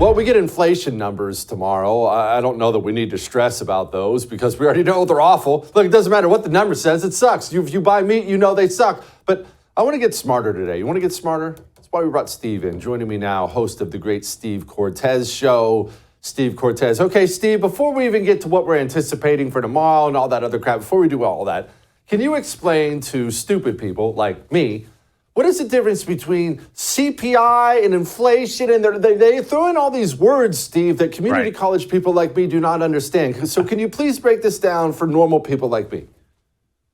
Well, we get inflation numbers tomorrow. I don't know that we need to stress about those because we already know they're awful. Look, it doesn't matter what the number says, it sucks. If you buy meat, you know they suck. But I want to get smarter today. You want to get smarter? That's why we brought Steve in. Joining me now, host of the great Steve Cortes show. Steve Cortes. Okay, Steve, before we even get to what we're anticipating for tomorrow and all that other crap, before we do all that, can you explain to stupid people like me, what is the difference between CPI and inflation? And they throw in all these words, Steve, that community college people like me do not understand. So can you please break this down for normal people like me?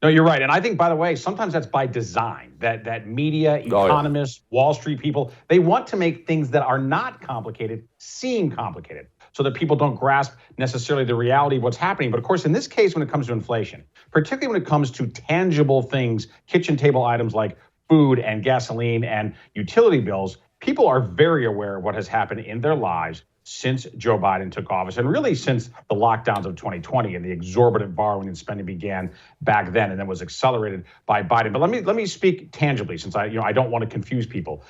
No, you're right. And I think, by the way, sometimes that's by design, that media, economists, Wall Street people, they want to make things that are not complicated seem complicated so that people don't grasp necessarily the reality of what's happening. But of course, in this case, when it comes to inflation, particularly when it comes to tangible things, kitchen table items like food and gasoline and utility bills, people are very aware of what has happened in their lives since Joe Biden took office, and really since the lockdowns of 2020 and the exorbitant borrowing and spending began back then, and then was accelerated by Biden. But let me speak tangibly, since I don't want to confuse people.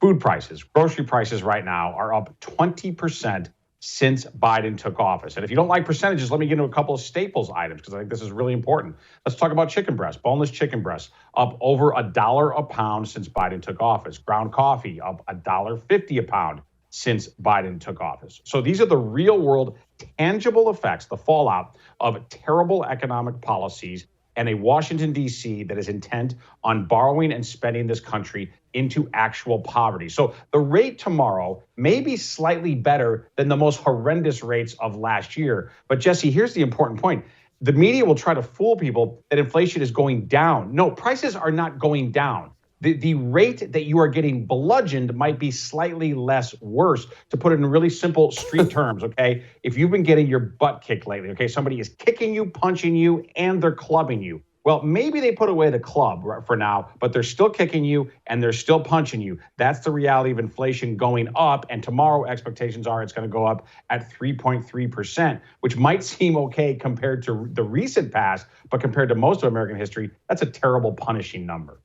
Food prices, grocery prices right now are up 20% since Biden took office. And if you don't like percentages, let me get into a couple of staples items, because I think this is really important. Let's talk about chicken breast, boneless chicken breast, up over $1 a pound since Biden took office. Ground coffee up $1.50 a pound since Biden took office. So these are the real world tangible effects, the fallout of terrible economic policies and a Washington, D.C. that is intent on borrowing and spending this country into actual poverty. So the rate tomorrow may be slightly better than the most horrendous rates of last year. But Jesse, here's the important point. The media will try to fool people that inflation is going down. No, prices are not going down. The rate that you are getting bludgeoned might be slightly less worse, to put it in really simple street terms, okay? If you've been getting your butt kicked lately, okay, somebody is kicking you, punching you, and they're clubbing you. Well, maybe they put away the club for now, but they're still kicking you and they're still punching you. That's the reality of inflation going up. And tomorrow expectations are it's going to go up at 3.3%, which might seem okay compared to the recent past, but compared to most of American history, that's a terrible, punishing number.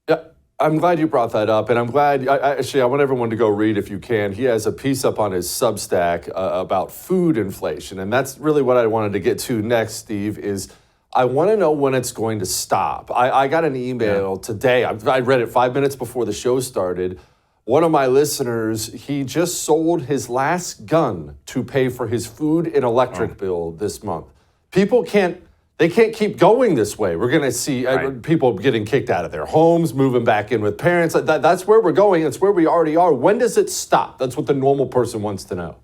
Yeah, I'm glad you brought that up, and I'm glad, I want everyone to go read if you can. He has a piece up on his Substack about food inflation, and that's really what I wanted to get to next, Steve, is I want to know when it's going to stop. I got an email today, I read it 5 minutes before the show started. One of my listeners, he just sold his last gun to pay for his food and electric bill this month. People can't keep going this way. We're going to see people getting kicked out of their homes, moving back in with parents. That's where we're going. It's where we already are. When does it stop? That's what the normal person wants to know.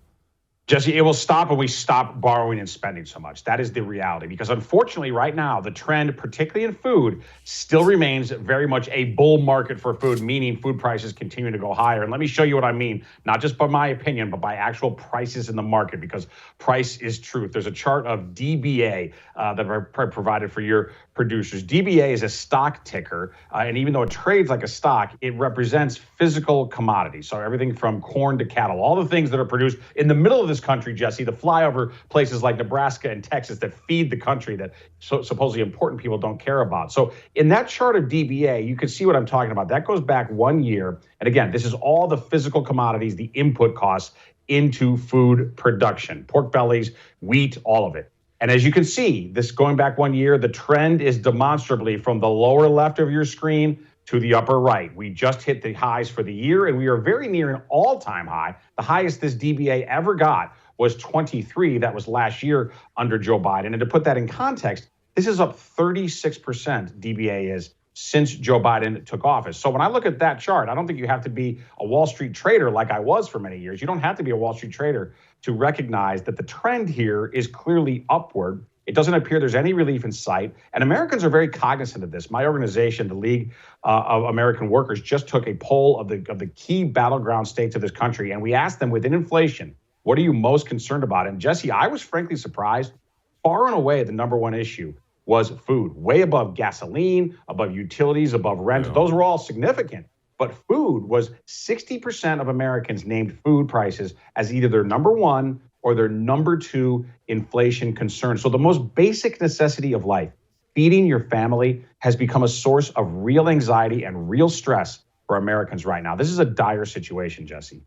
Jesse, it will stop when we stop borrowing and spending so much. That is the reality. Because unfortunately, right now, the trend, particularly in food, still remains very much a bull market for food, meaning food prices continue to go higher. And let me show you what I mean, not just by my opinion, but by actual prices in the market, because price is truth. There's a chart of DBA that I provided for your producers. DBA is a stock ticker, and even though it trades like a stock, it represents physical commodities. So everything from corn to cattle, all the things that are produced in the middle of this country, Jesse, the flyover places like Nebraska and Texas that feed the country that supposedly important people don't care about. So in that chart of DBA, you can see what I'm talking about. That goes back 1 year. And again, this is all the physical commodities, the input costs into food production, pork bellies, wheat, all of it. And as you can see, this going back 1 year, the trend is demonstrably from the lower left of your screen to the upper right. We just hit the highs for the year, and we are very near an all-time high. The highest this DBA ever got was 23. That was last year under Joe Biden. And to put that in context, this is up 36%, DBA is, since Joe Biden took office. So when I look at that chart, I don't think you have to be a Wall Street trader like I was for many years. You don't have to be a Wall Street trader to recognize that the trend here is clearly upward. It doesn't appear there's any relief in sight. And Americans are very cognizant of this. My organization, the League of American Workers, just took a poll of the key battleground states of this country. And we asked them, within inflation, what are you most concerned about? And Jesse, I was frankly surprised. Far and away, the number one issue was food, way above gasoline, above utilities, above rent. Those were all significant. But food was 60% of Americans named food prices as either their number one or their number two inflation concern. So the most basic necessity of life, feeding your family, has become a source of real anxiety and real stress for Americans right now. This is a dire situation, Jesse.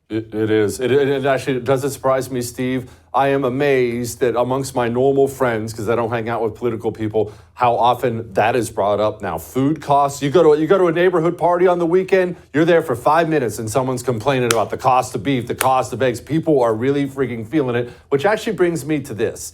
It is. It actually doesn't surprise me, Steve. I am amazed that amongst my normal friends, because I don't hang out with political people, how often that is brought up now. Food costs. You go to a neighborhood party on the weekend. You're there for 5 minutes, and someone's complaining about the cost of beef, the cost of eggs. People are really freaking feeling it. Which actually brings me to this.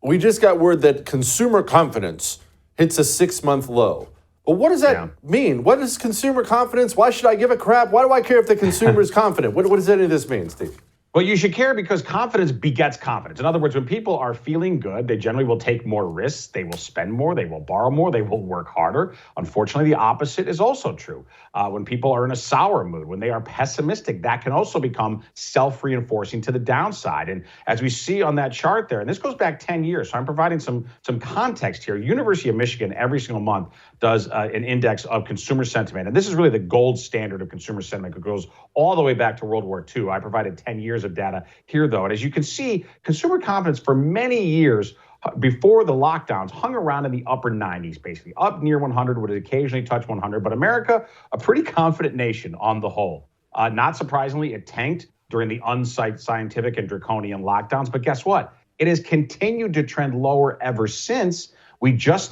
We just got word that consumer confidence hits a 6-month low. Well, what does that mean? What is consumer confidence? Why should I give a crap? Why do I care if the consumer is confident? What does any of this mean, Steve? Well, you should care because confidence begets confidence. In other words, when people are feeling good, they generally will take more risks. They will spend more. They will borrow more. They will work harder. Unfortunately, the opposite is also true. When people are in a sour mood, when they are pessimistic, that can also become self-reinforcing to the downside. And as we see on that chart there, and this goes back 10 years, so I'm providing some context here. University of Michigan every single month does an index of consumer sentiment. And this is really the gold standard of consumer sentiment. It goes all the way back to World War II. I provided 10 years of data here, though. And as you can see, consumer confidence for many years before the lockdowns hung around in the upper 90s, basically. Up near 100, would occasionally touch 100. But America, a pretty confident nation on the whole. Not surprisingly, it tanked during the unscientific and draconian lockdowns. But guess what? It has continued to trend lower ever since. We just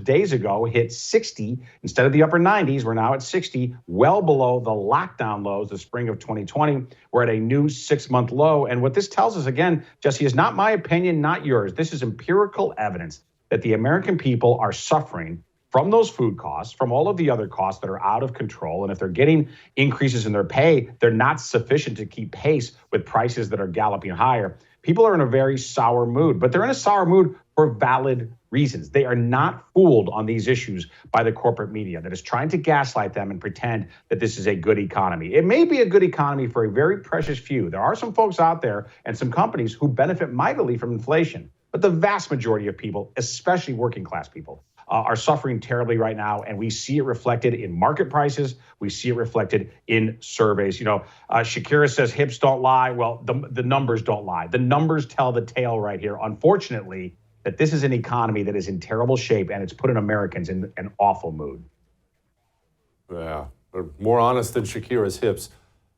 days ago, hit 60 instead of the upper 90s. We're now at 60, well below the lockdown lows, the spring of 2020. We're at a new 6-month low. And what this tells us, again, Jesse, is not my opinion, not yours. This is empirical evidence that the American people are suffering from those food costs, from all of the other costs that are out of control. And if they're getting increases in their pay, they're not sufficient to keep pace with prices that are galloping higher. People are in a very sour mood, but they're in a sour mood for valid reasons. They are not fooled on these issues by the corporate media that is trying to gaslight them and pretend that this is a good economy. It may be a good economy for a very precious few. There are some folks out there and some companies who benefit mightily from inflation, but the vast majority of people, especially working class people, are suffering terribly right now, and we see it reflected in market prices. We see it reflected in surveys. Shakira says hips don't lie. Well, the numbers don't lie. The numbers tell the tale right here, unfortunately, that this is an economy that is in terrible shape, and it's putting Americans in an awful mood. Yeah, they're more honest than Shakira's hips.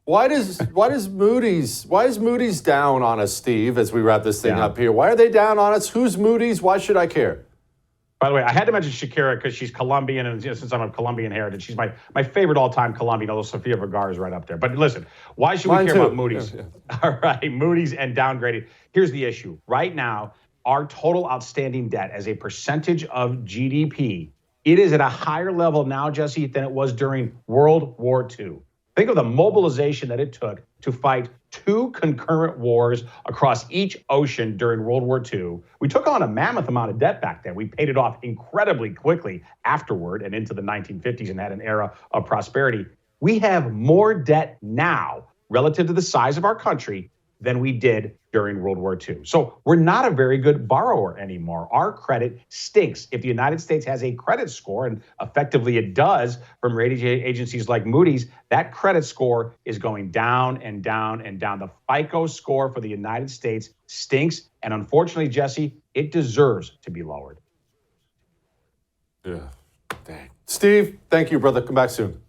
Why is Moodys down on us, Steve, as we wrap this thing up here? Why are they down on us? Who's Moodys? Why should I care? By the way, I had to mention Shakira because she's Colombian, and since I'm of Colombian heritage, she's my favorite all-time Colombian, although Sofia Vergara is right up there. But listen, why should we care about Moodys? Yeah. All right, Moodys and downgraded. Here's the issue. Right now, our total outstanding debt as a percentage of GDP, it is at a higher level now, Jesse, than it was during World War II. Think of the mobilization that it took to fight 2 concurrent wars across each ocean during World War II. We took on a mammoth amount of debt back then. We paid it off incredibly quickly afterward and into the 1950s and had an era of prosperity. We have more debt now relative to the size of our country than we did during World War II. So we're not a very good borrower anymore. Our credit stinks. If the United States has a credit score, and effectively it does from rating agencies like Moodys, that credit score is going down and down and down. The FICO score for the United States stinks. And unfortunately, Jesse, it deserves to be lowered. Yeah. Dang. Steve, thank you, brother. Come back soon.